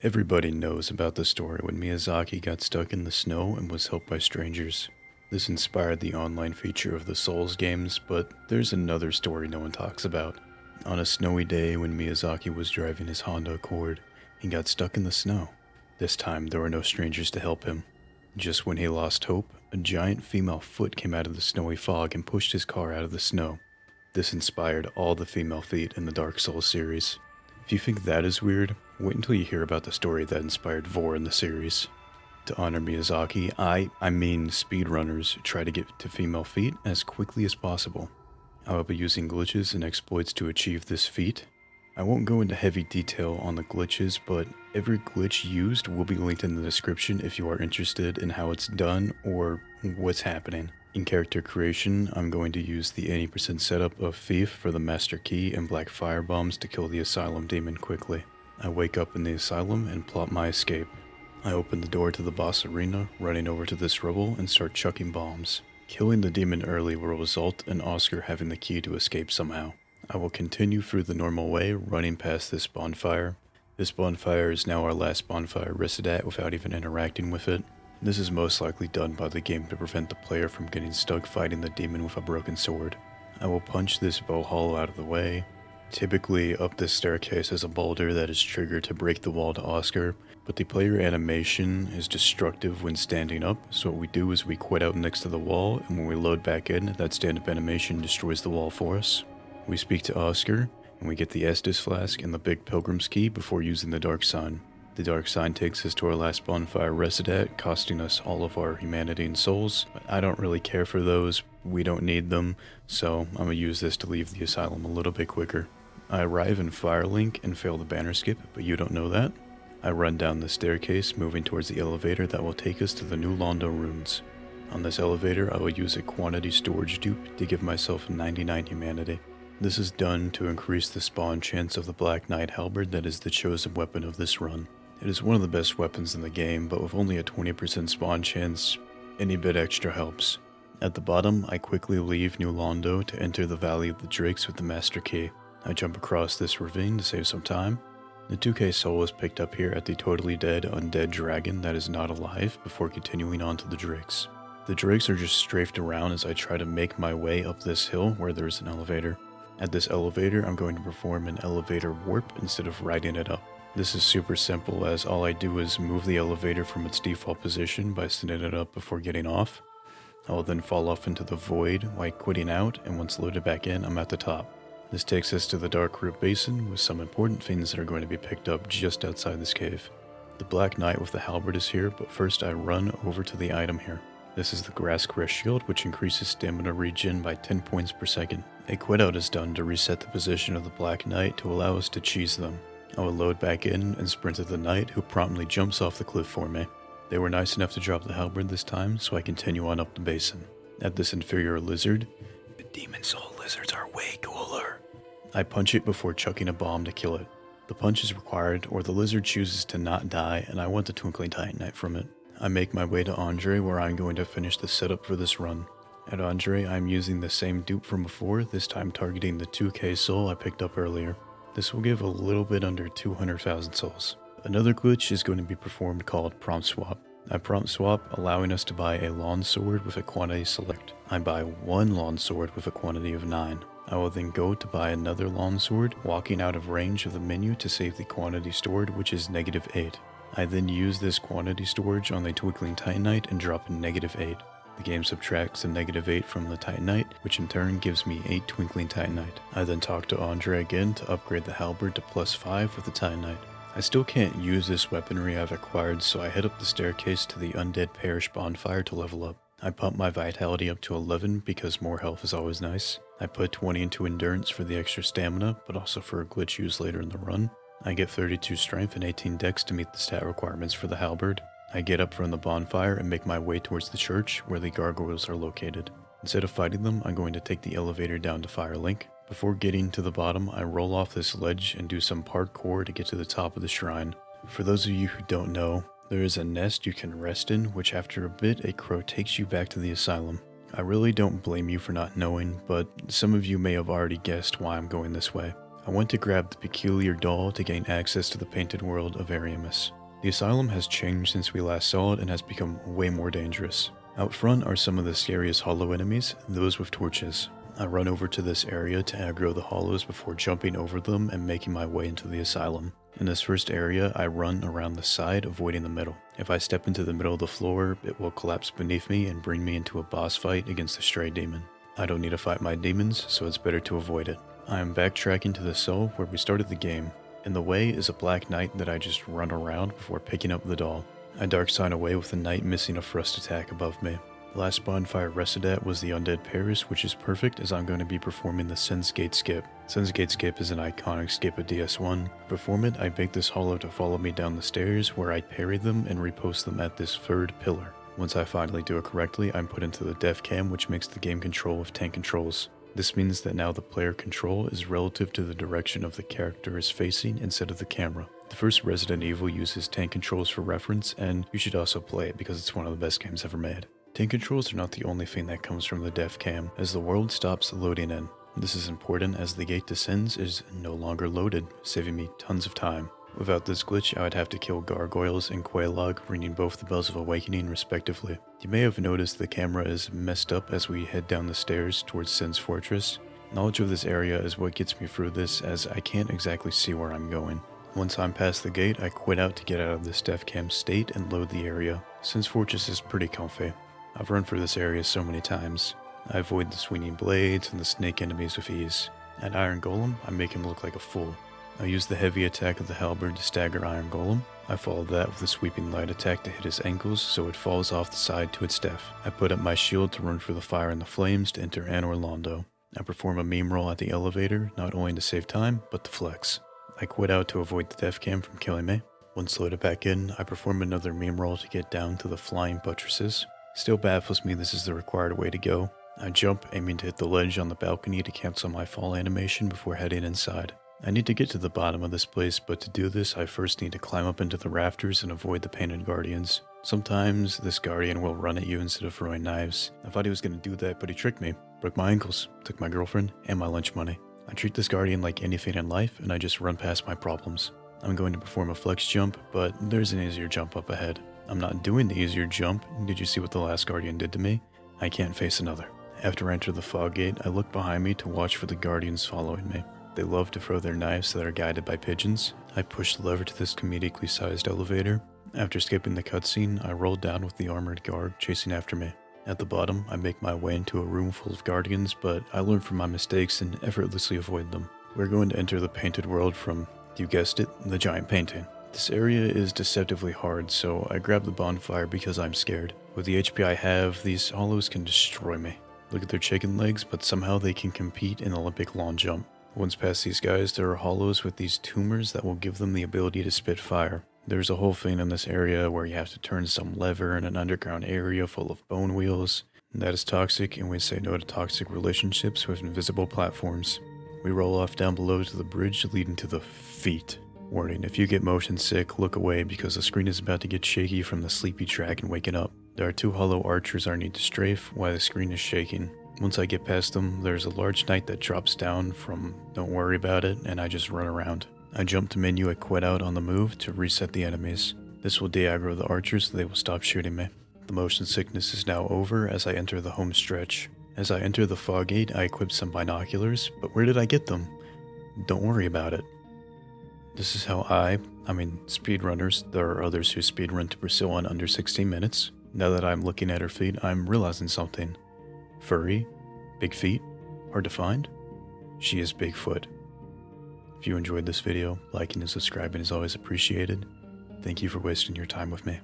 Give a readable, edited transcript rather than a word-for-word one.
Everybody knows about the story when Miyazaki got stuck in the snow and was helped by strangers. This inspired the online feature of the Souls games, but there's another story no one talks about. On a snowy day when Miyazaki was driving his Honda Accord, he got stuck in the snow. This time there were no strangers to help him. Just when he lost hope, a giant female foot came out of the snowy fog and pushed his car out of the snow. This inspired all the female feet in the Dark Souls series. If you think that is weird, wait until you hear about the story that inspired Vor in the series. To honor Miyazaki, I mean speedrunners try to get to female feet as quickly as possible. I will be using glitches and exploits to achieve this feat. I won't go into heavy detail on the glitches, but every glitch used will be linked in the description if you are interested in how it's done or what's happening. In character creation, I'm going to use the 80% setup of Thief for the Master Key and Black Fire Bombs to kill the Asylum demon quickly. I wake up in the Asylum and plot my escape. I open the door to the boss arena, running over to this rubble and start chucking bombs. Killing the demon early will result in Oscar having the key to escape somehow. I will continue through the normal way, running past this bonfire. This bonfire is now our last bonfire rested at without even interacting with it. This is most likely done by the game to prevent the player from getting stuck fighting the demon with a broken sword. I will punch this bow hollow out of the way. Typically, up this staircase is a boulder that is triggered to break the wall to Oscar, but the player animation is destructive when standing up, so what we do is we quit out next to the wall, and when we load back in, that stand-up animation destroys the wall for us. We speak to Oscar, and we get the Estus flask and the big pilgrim's key before using the dark sign. The dark sign takes us to our last bonfire rested at, costing us all of our humanity and souls, but I don't really care for those, we don't need them, so I'm gonna use this to leave the asylum a little bit quicker. I arrive in Firelink and fail the banner skip, but you don't know that. I run down the staircase, moving towards the elevator that will take us to the new Londo runes. On this elevator, I will use a quantity storage dupe to give myself 99 humanity. This is done to increase the spawn chance of the Black Knight halberd that is the chosen weapon of this run. It is one of the best weapons in the game, but with only a 20% spawn chance, any bit extra helps. At the bottom, I quickly leave New Londo to enter the Valley of the Drakes with the Master Key. I jump across this ravine to save some time. The 2k soul is picked up here at the totally dead undead dragon that is not alive before continuing on to the Drakes. The Drakes are just strafed around as I try to make my way up this hill where there is an elevator. At this elevator, I'm going to perform an elevator warp instead of riding it up. This is super simple as all I do is move the elevator from its default position by setting it up before getting off. I will then fall off into the void while quitting out, and once loaded back in, I'm at the top. This takes us to the Dark Root Basin with some important things that are going to be picked up just outside this cave. The Black Knight with the halberd is here, but first I run over to the item here. This is the Grass Crest Shield, which increases stamina regen by 10 points per second. A quit out is done to reset the position of the Black Knight to allow us to cheese them. I will load back in and sprint to the knight, who promptly jumps off the cliff for me. They were nice enough to drop the halberd this time, so I continue on up the basin. At this inferior lizard, the demon soul lizards are way cooler. I punch it before chucking a bomb to kill it. The punch is required, or the lizard chooses to not die, and I want the Twinkling Titanite from it. I make my way to Andre, where I'm going to finish the setup for this run. At Andre, I'm using the same dupe from before, this time targeting the 2k soul I picked up earlier. This will give a little bit under 200,000 souls. Another glitch is going to be performed called Prompt Swap. I prompt swap, allowing us to buy a lawn sword with a quantity select. I buy one lawn sword with a quantity of 9. I will then go to buy another lawn sword, walking out of range of the menu to save the quantity stored, which is -8. I then use this quantity storage on the Twinkling Titanite and drop a -8. The game subtracts the -8 from the Titanite, which in turn gives me 8 Twinkling Titanite. I then talk to Andre again to upgrade the halberd to +5 with the Titanite. I still can't use this weaponry I've acquired, so I head up the staircase to the Undead Parish bonfire to level up. I pump my vitality up to 11 because more health is always nice. I put 20 into endurance for the extra stamina, but also for a glitch used later in the run. I get 32 strength and 18 dex to meet the stat requirements for the halberd. I get up from the bonfire and make my way towards the church where the gargoyles are located. Instead of fighting them, I'm going to take the elevator down to Firelink. Before getting to the bottom, I roll off this ledge and do some parkour to get to the top of the shrine. For those of you who don't know, there is a nest you can rest in, which after a bit, a crow takes you back to the asylum. I really don't blame you for not knowing, but some of you may have already guessed why I'm going this way. I went to grab the peculiar doll to gain access to the painted world of Ariamus. The Asylum has changed since we last saw it and has become way more dangerous. Out front are some of the scariest hollow enemies, those with torches. I run over to this area to aggro the hollows before jumping over them and making my way into the Asylum. In this first area, I run around the side, avoiding the middle. If I step into the middle of the floor, it will collapse beneath me and bring me into a boss fight against a stray demon. I don't need to fight my demons, so it's better to avoid it. I am backtracking to the cell where we started the game. In the way is a black knight that I just run around before picking up the doll. I dark sign away with the knight missing a thrust attack above me. The last bonfire rested at was the Undead Paris, which is perfect as I'm going to be performing the Sin's Gate skip. Sin's Gate skip is an iconic skip of DS1. To perform it, I beg this hollow to follow me down the stairs where I parry them and repost them at this third pillar. Once I finally do it correctly, I'm put into the def cam, which makes the game control with tank controls. This means that now the player control is relative to the direction of the character is facing instead of the camera. The first Resident Evil uses tank controls for reference, and you should also play it because it's one of the best games ever made. Tank controls are not the only thing that comes from the def cam, as the world stops loading in. This is important as the gate descends is no longer loaded, saving me tons of time. Without this glitch, I would have to kill Gargoyles and Quelaag, ringing both the bells of awakening respectively. You may have noticed the camera is messed up as we head down the stairs towards Sin's Fortress. Knowledge of this area is what gets me through this, as I can't exactly see where I'm going. Once I'm past the gate, I quit out to get out of this def cam state and load the area. Sin's Fortress is pretty comfy. I've run through this area so many times. I avoid the swinging blades and the snake enemies with ease. At Iron Golem, I make him look like a fool. I use the heavy attack of the halberd to stagger Iron Golem. I follow that with a sweeping light attack to hit his ankles so it falls off the side to its death. I put up my shield to run for the fire and the flames to enter Anor Londo. I perform a meme roll at the elevator, not only to save time, but to flex. I quit out to avoid the def cam from killing me. Once loaded back in, I perform another meme roll to get down to the flying buttresses. Still baffles me this is the required way to go. I jump, aiming to hit the ledge on the balcony to cancel my fall animation before heading inside. I need to get to the bottom of this place, but to do this I first need to climb up into the rafters and avoid the painted guardians. Sometimes this guardian will run at you instead of throwing knives. I thought he was going to do that, but he tricked me. Broke my ankles, took my girlfriend, and my lunch money. I treat this guardian like anything in life, and I just run past my problems. I'm going to perform a flex jump, but there's an easier jump up ahead. I'm not doing the easier jump. Did you see what the last guardian did to me? I can't face another. After I enter the fog gate, I look behind me to watch for the guardians following me. They love to throw their knives that are guided by pigeons. I push the lever to this comedically sized elevator. After skipping the cutscene, I roll down with the armored guard chasing after me. At the bottom, I make my way into a room full of guardians, but I learn from my mistakes and effortlessly avoid them. We're going to enter the painted world from, you guessed it, the giant painting. This area is deceptively hard, so I grab the bonfire because I'm scared. With the HP I have, these hollows can destroy me. Look at their chicken legs, but somehow they can compete in Olympic long jump. Once past these guys, there are hollows with these tumors that will give them the ability to spit fire. There's a whole thing in this area where you have to turn some lever in an underground area full of bone wheels. That is toxic, and we say no to toxic relationships with invisible platforms. We roll off down below to the bridge leading to the feet. Warning, if you get motion sick, look away because the screen is about to get shaky from the sleepy track and waking up. There are 2 hollow archers I need to strafe while the screen is shaking. Once I get past them, there's a large knight that drops down from don't worry about it, and I just run around. I jump to menu at quit out on the move to reset the enemies. This will de-aggro the archers so they will stop shooting me. The motion sickness is now over as I enter the home stretch. As I enter the fog gate, I equip some binoculars, but where did I get them? Don't worry about it. This is how speedrunners, there are others who speedrun to Brazil in under 16 minutes. Now that I'm looking at her feet, I'm realizing something. Furry, big feet, hard to find. She is Bigfoot. If you enjoyed this video, liking and subscribing is always appreciated. Thank you for wasting your time with me.